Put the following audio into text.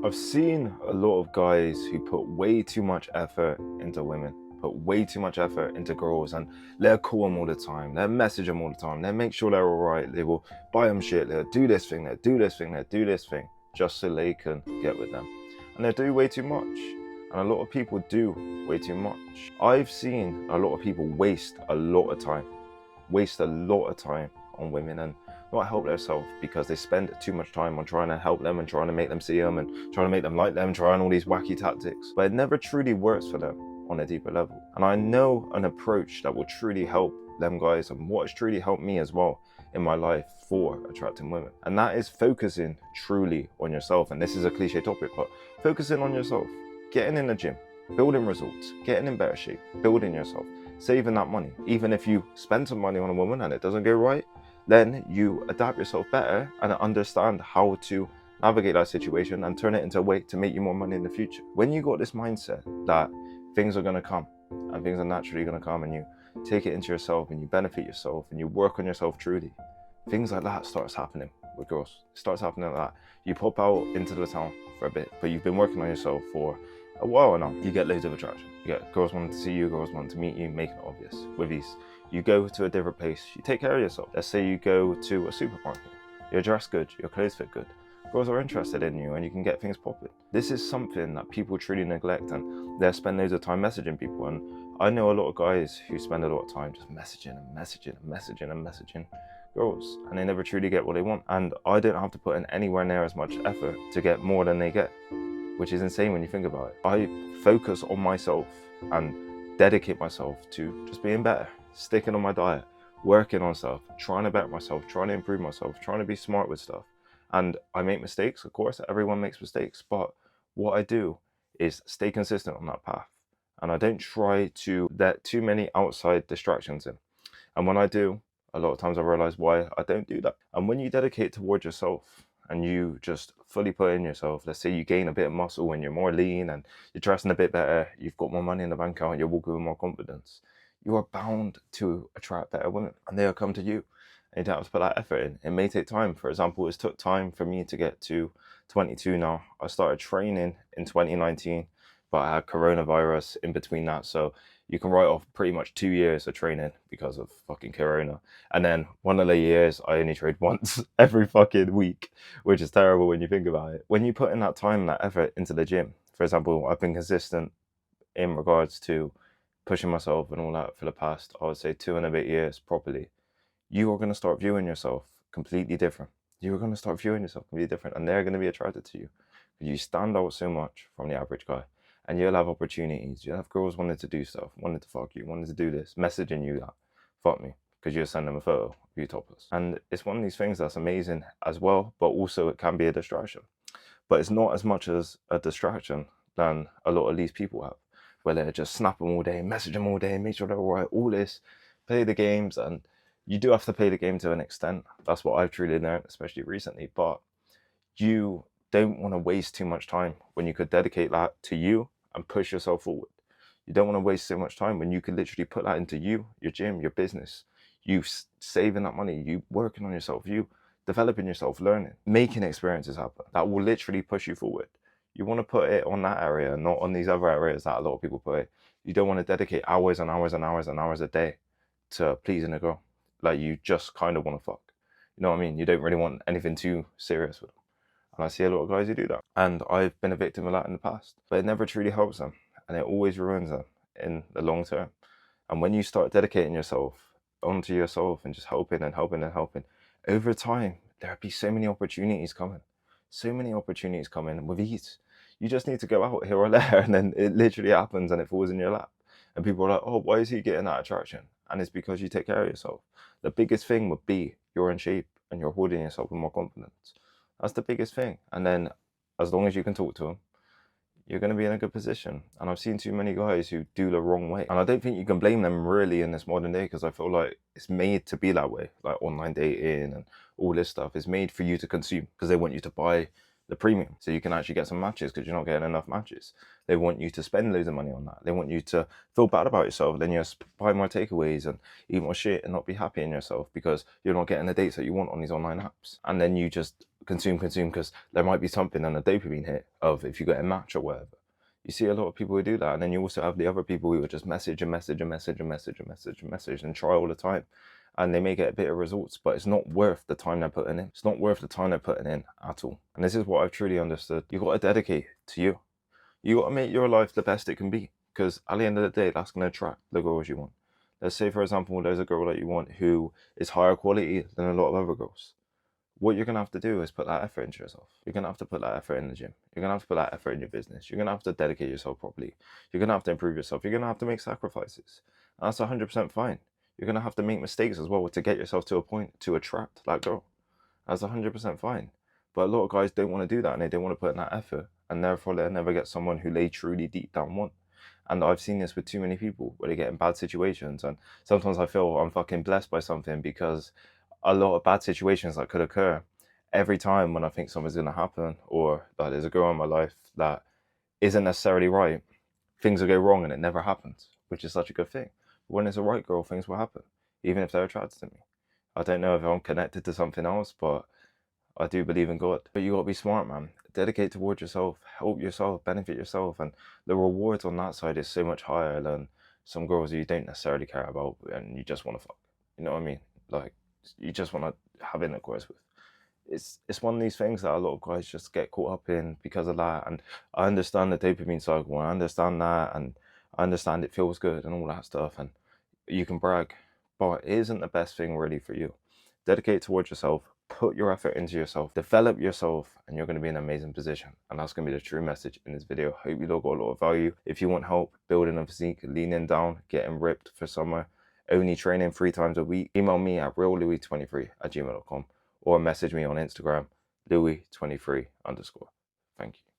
I've seen a lot of guys who put way too much effort into women, put way too much effort into girls, and they'll call them all the time, they'll message them all the time, they'll make sure they're all right, they will buy them shit, they'll do this thing, they'll do this thing, they'll do this thing, just so they can get with them. And they do way too much. And a lot of people do way too much. I've seen a lot of people waste a lot of time on women and not help themselves because they spend too much time on trying to help them and trying to make them see them and trying to make them like them, trying all these wacky tactics. But it never truly works for them on a deeper level. And I know an approach that will truly help them guys and what has truly helped me as well in my life for attracting women. And that is focusing truly on yourself. And this is a cliche topic, but focusing on yourself, getting in the gym, building results, getting in better shape, building yourself, saving that money. Even if you spend some money on a woman and it doesn't go right, then you adapt yourself better and understand how to navigate that situation and turn it into a way to make you more money in the future. When you got this mindset that things are going to come and things are naturally going to come and you take it into yourself and you benefit yourself and you work on yourself truly, things like that starts happening with girls. It starts happening like that. You pop out into the town for a bit, but you've been working on yourself for a while now. You get loads of attraction. You get girls wanting to see you, girls wanting to meet you, making it obvious with ease. You go to a different place, you take care of yourself. Let's say you go to a supermarket, you're dressed good, your clothes fit good. Girls are interested in you and you can get things popping. This is something that people truly neglect and they spend loads of time messaging people. And I know a lot of guys who spend a lot of time just messaging girls and they never truly get what they want. And I don't have to put in anywhere near as much effort to get more than they get, which is insane when you think about it. I focus on myself and dedicate myself to just being better, sticking on my diet, working on stuff, trying to better myself, trying to improve myself, trying to be smart with stuff. And I make mistakes, of course, everyone makes mistakes, but what I do is stay consistent on that path. And I don't try to let too many outside distractions in. And when I do, a lot of times I realize why I don't do that. And when you dedicate towards yourself and you just fully put in yourself, let's say you gain a bit of muscle and you're more lean and you're dressing a bit better, you've got more money in the bank account, you're walking with more confidence, you are bound to attract better women and they'll come to you. And you don't have to put that effort in. It may take time. For example, it took time for me to get to 22 now. I started training in 2019, but I had coronavirus in between that. So you can write off pretty much 2 years of training because of fucking corona. And then one of the years I only trained once every fucking week, which is terrible when you think about it. When you put in that time and that effort into the gym, for example, I've been consistent in regards to pushing myself and all that for the past, I would say 2.5 years properly. You are going to start viewing yourself completely different. You are going to start viewing yourself completely different and they're going to be attracted to you. You stand out so much from the average guy and you'll have opportunities. You'll have girls wanting to do stuff, wanting to fuck you, wanting to do this, messaging you that, fuck me, because you'll send them a photo of you topless. And it's one of these things that's amazing as well, but also it can be a distraction. But it's not as much as a distraction than a lot of these people have, where they just snap them all day, message them all day, make sure they're all right, all this, play the games. And you do have to play the game to an extent. That's what I've truly learned, especially recently. But you don't want to waste too much time when you could dedicate that to you and push yourself forward. You don't want to waste so much time when you could literally put that into you, your gym, your business, you saving that money, you working on yourself, you developing yourself, learning, making experiences happen. That will literally push you forward. You want to put it on that area, not on these other areas that a lot of people put it. You don't want to dedicate hours and hours and hours and hours a day to pleasing a girl. Like you just kind of want to fuck. You know what I mean? You don't really want anything too serious with them. And I see a lot of guys who do that. And I've been a victim of that in the past. But it never truly helps them. And it always ruins them in the long term. And when you start dedicating yourself onto yourself and just helping and helping and helping, over time, there'll be so many opportunities coming. So many opportunities coming with ease. You just need to go out here or there and then it literally happens and it falls in your lap. And people are like, oh, why is he getting that attraction? And it's because you take care of yourself. The biggest thing would be you're in shape and you're holding yourself with more confidence. That's the biggest thing. And then as long as you can talk to them, you're going to be in a good position. And I've seen too many guys who do the wrong way. And I don't think you can blame them really in this modern day because I feel like it's made to be that way. Like online dating and all this stuff is made for you to consume because they want you to buy the premium so you can actually get some matches because you're not getting enough matches. They want you to spend loads of money on that. They want you to feel bad about yourself. Then you buy more takeaways and eat more shit and not be happy in yourself because you're not getting the dates that you want on these online apps. And then you just consume, because there might be something on a dopamine hit of if you get a match or whatever. You see a lot of people who do that, and then you also have the other people who will just message and message and message and message and message and message and try all the time. And they may get a bit of results, but it's not worth the time they're putting in. It's not worth the time they're putting in at all. And this is what I've truly understood. You got to dedicate to you. You got to make your life the best it can be, because at the end of the day, that's going to attract the girls you want. Let's say, for example, there's a girl that you want who is higher quality than a lot of other girls. What you're going to have to do is put that effort into yourself. You're going to have to put that effort in the gym. You're going to have to put that effort in your business. You're going to have to dedicate yourself properly. You're going to have to improve yourself. You're going to have to make sacrifices. And that's 100% fine. You're going to have to make mistakes as well to get yourself to a point to attract that girl. That's 100% fine. But a lot of guys don't want to do that, and they don't want to put in that effort. And therefore, they'll never get someone who they truly deep down want. And I've seen this with too many people where they get in bad situations. And sometimes I feel I'm fucking blessed by something, because a lot of bad situations that could occur every time when I think something's going to happen, or that there's a girl in my life that isn't necessarily right, things will go wrong and it never happens, which is such a good thing. But when it's a right girl, things will happen, even if they're attracted to me. I don't know if I'm connected to something else, but I do believe in God. But you got to be smart, man. Dedicate towards yourself, help yourself, benefit yourself. And the rewards on that side is so much higher than some girls who you don't necessarily care about and you just want to fuck. You know what I mean? Like, you just want to have intercourse with. It's one of these things that a lot of guys just get caught up in because of that. And I understand the dopamine cycle, and I understand that, and I understand it feels good and all that stuff, and you can brag, but it isn't the best thing really for you. Dedicate towards yourself, put your effort into yourself, develop yourself, and you're going to be in an amazing position. And that's going to be the true message in this video. Hope you all got a lot of value. If you want help building a physique, leaning down, getting ripped for summer, only training 3 times a week, email me at reallouis23@gmail.com or message me on Instagram, louis23_. Thank you.